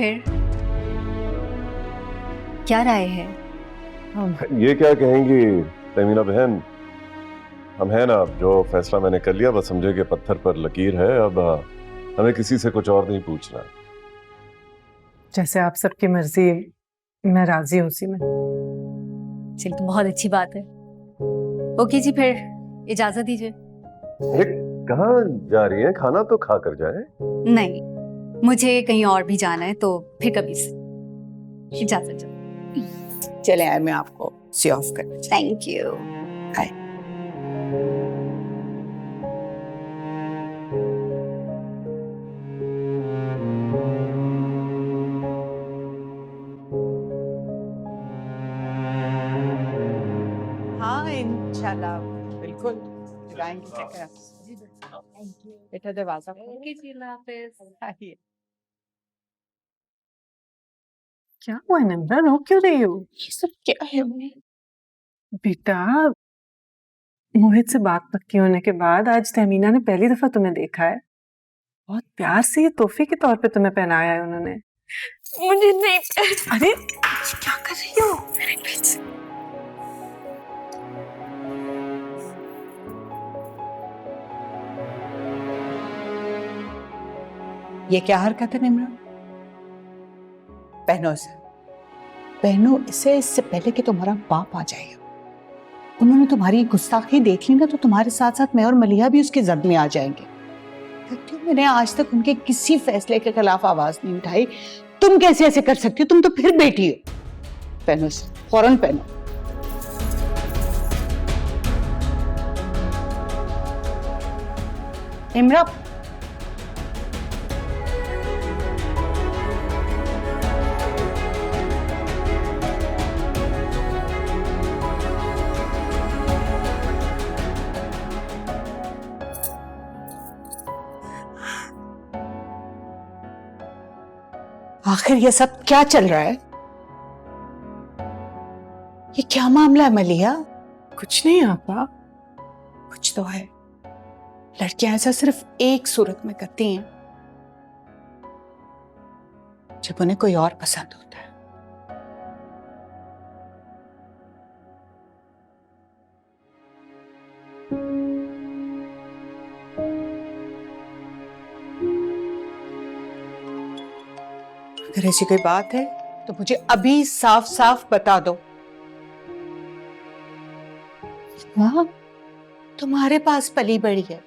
फिर क्या राय है? ये क्या कहेंगी तमीना बहन, हम हैं ना, जो फैसला मैंने कर लिया बस समझे कि पत्थर पर लकीर है। अब हमें किसी से कुछ और नहीं पूछना। जैसे आप सबकी मर्जी, मैं राजी हूँ उसी में। चलिए तो बहुत अच्छी बात है। ओके जी, फिर इजाजत दीजिए। कहाँ जा रही हैं? खाना तो खा कर जाए। नहीं, मुझे कहीं और भी जाना है, तो फिर कभी से। इजाजत। चले आए, मैं आपको सी ऑफ कर। Thank you. हाँ इंशाल्लाह बिल्कुल दिलाएंगे चक्कर। बेटा दरवाजा आइए। क्या हुआ निम्रा, रो क्यों रही हो? ये सब क्या है मम्मी? बेटा, मोहित से बात पक्की होने के बाद आज तहमीना ने पहली दफा तुम्हें देखा है। बहुत प्यार से ये तोहफे के तौर पे तुम्हें पहनाया है उन्होंने। मुझे नहीं। अरे क्या कर रही हो? ये क्या हरकत है निम्रा? पहनो इसे, पहनो इसे, इससे पहले कि तुम्हारा बाप आ जाएगा। उन्होंने तुम्हारी गुस्ताखी देख ली ना, तो तुम्हारे साथ साथ मैं और मलिहा भी उसकी जद में आ जाएंगे। क्यों मैंने आज तक उनके किसी फैसले के खिलाफ आवाज नहीं उठाई, तुम कैसे ऐसे कर सकती हो? तुम तो फिर बेटी हो। पहनो इसे, फौरन पहनो। निम्रा, आखिर ये सब क्या चल रहा है? ये क्या मामला है मलिहा? कुछ नहीं आपा। कुछ तो है। लड़कियां ऐसा सिर्फ एक सूरत में करती हैं, जब उन्हें कोई और पसंद होता है। अगर ऐसी कोई बात है तो मुझे अभी साफ साफ बता दो। वाह, तुम्हारे पास पली बड़ी है,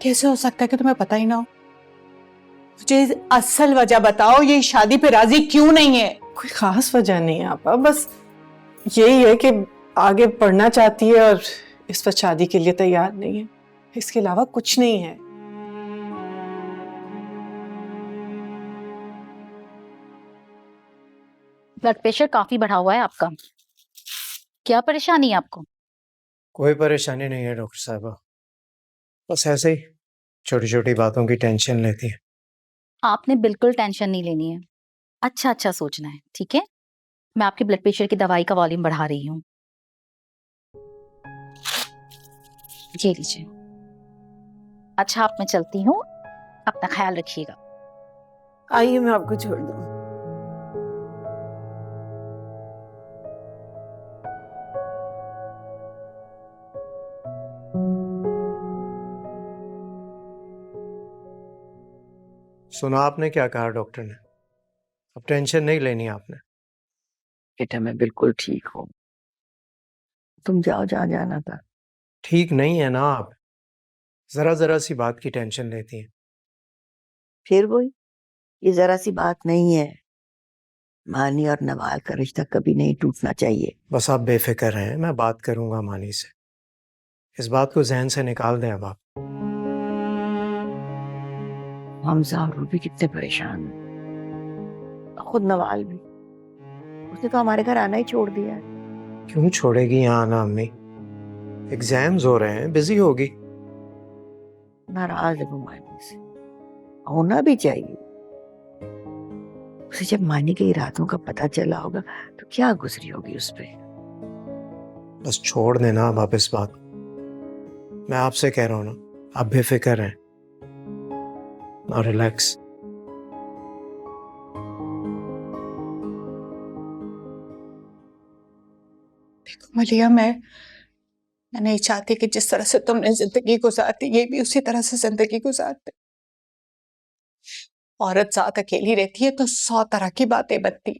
कैसे हो सकता है कि तुम्हें पता ही ना हो? मुझे असल वजह बताओ, ये शादी पे राजी क्यों नहीं है? कोई खास वजह नहीं है आपा, बस यही है कि आगे पढ़ना चाहती है और इस वक्त शादी के लिए तैयार नहीं है। इसके अलावा कुछ नहीं है। ब्लड प्रेशर काफी बढ़ा हुआ है आपका, क्या परेशानी है आपको? कोई परेशानी नहीं है डॉक्टर साहबा, बस ऐसे ही छोटी छोटी बातों की टेंशन लेती है। आपने बिल्कुल टेंशन नहीं लेनी है, अच्छा अच्छा सोचना है, ठीक है? मैं आपके ब्लड प्रेशर की दवाई का वॉल्यूम बढ़ा रही हूँ, ये लीजिए। अच्छा, आप मैं चलती हूँ, अपना ख्याल रखिएगा। आइए मैं आपको छोड़ दूँ। सुना आपने क्या कहा डॉक्टर ने? अब टेंशन नहीं लेनी आपने। बेटा मैं बिल्कुल ठीक हूँ, तुम जाओ जहाँ जाना था। ठीक नहीं है ना आप, जरा जरा सी बात की टेंशन लेती हैं। फिर वही, ये जरा सी बात नहीं है। मानी और नवाल का रिश्ता कभी नहीं टूटना चाहिए। बस आप बेफिक्र रहें, मैं बात करूंगा मानी से। इस बात को जहन से निकाल दें अब आप। हमजा और रूबी कितने परेशान हैं, खुद नवाल भी। उसने तो हमारे घर आना ही छोड़ दिया है। क्यों छोड़ेगी यहाँ आना अम्मी? एग्जाम्स हो रहे हैं, बिजी होगी। नाराज है वो मानी से, होना भी चाहिए। उसे जब मानी के इरादों का पता चला होगा तो क्या गुजरी होगी उस पे। बस छोड़ देना अब आप इस बात। मैं आपसे कह रहा हूँ ना, आप बेफिक्र हैं और रिलैक्स। मलिया, मैं नहीं चाहती कि जिस तरह से तुमने जिंदगी गुजारती ये भी उसी तरह से जिंदगी गुजारते। औरत साथ अकेली रहती है तो 100 तरह की बातें बनती।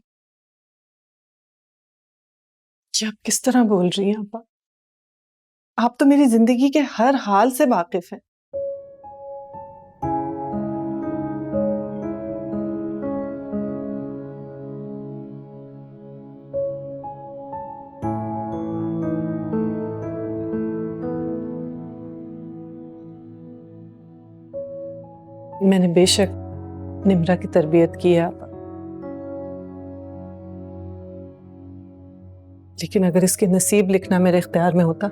ये आप किस तरह बोल रही हैं आपा? आप तो मेरी जिंदगी के हर हाल से वाकिफ हैं। मैंने बेशक निम्रा की तरबियत की है आपा, लेकिन अगर इसके नसीब लिखना मेरे इख्तियार में होता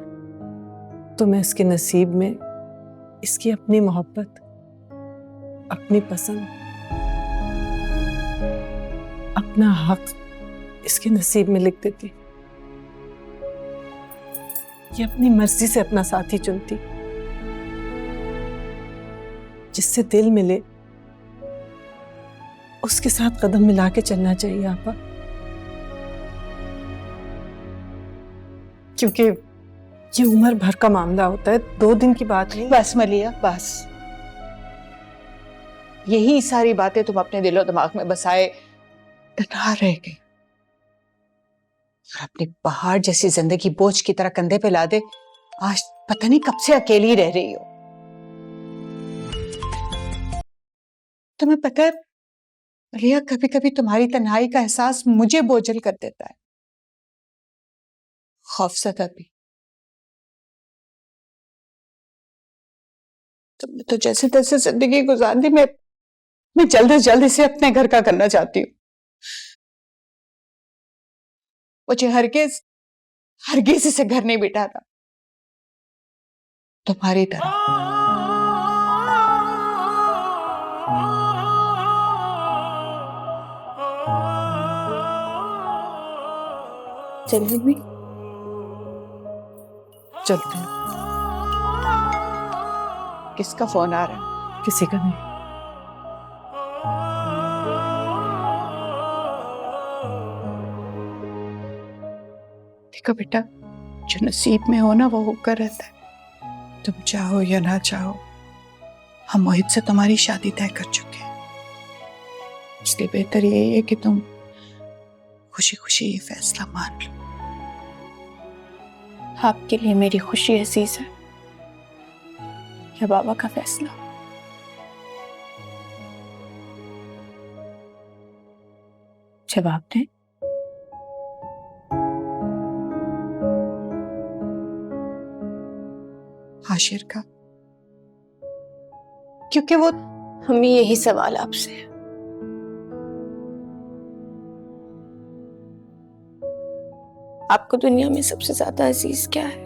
तो मैं इसके नसीब में इसकी अपनी मोहब्बत, अपनी पसंद, अपना हक इसके नसीब में लिख देती। ये अपनी मर्जी से अपना साथी चुनती, जिससे दिल मिले उसके साथ कदम मिला के चलना चाहिए आपा, क्योंकि ये उम्र भर का मामला होता है, 2 दिन की बात नहीं। बस मलिया, बस। यही सारी बातें तुम अपने दिलो दिमाग में बसाए तन्हा रह गई और अपनी पहाड़ जैसी जिंदगी बोझ की तरह कंधे पे ला दे आज पता नहीं कब से अकेली रह रही हो। तुम्हें पता है मलिया, कभी कभी तुम्हारी तन्हाई का एहसास मुझे बोझल कर देता है, खौफज़दा भी। तुमने तो जैसे तैसे जिंदगी गुजार दी, मैं जल्द से जल्द इसे अपने घर का करना चाहती हूँ। मुझे हरगिज इसे घर नहीं बिठाना, तुम्हारी तरह। चलिए भी चलते हैं। किसका फोन आ रहा है? किसी का नहीं। देखो बेटा, जो नसीब में हो ना वो होकर रहता है। तुम चाहो या ना चाहो, हम मोहित से तुम्हारी शादी तय कर चुके हैं, इसलिए बेहतर यही है कि तुम खुशी खुशी ये फैसला मान लो। आपके लिए मेरी खुशी अजीज है या बाबा का फैसला? जवाब दें। हाशिर का, क्योंकि वो हमें यही सवाल आपसे है। आपको दुनिया में सबसे ज्यादा अजीज क्या है?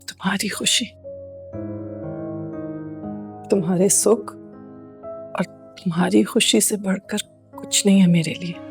तुम्हारी खुशी, तुम्हारे सुख और तुम्हारी खुशी से बढ़कर कुछ नहीं है मेरे लिए।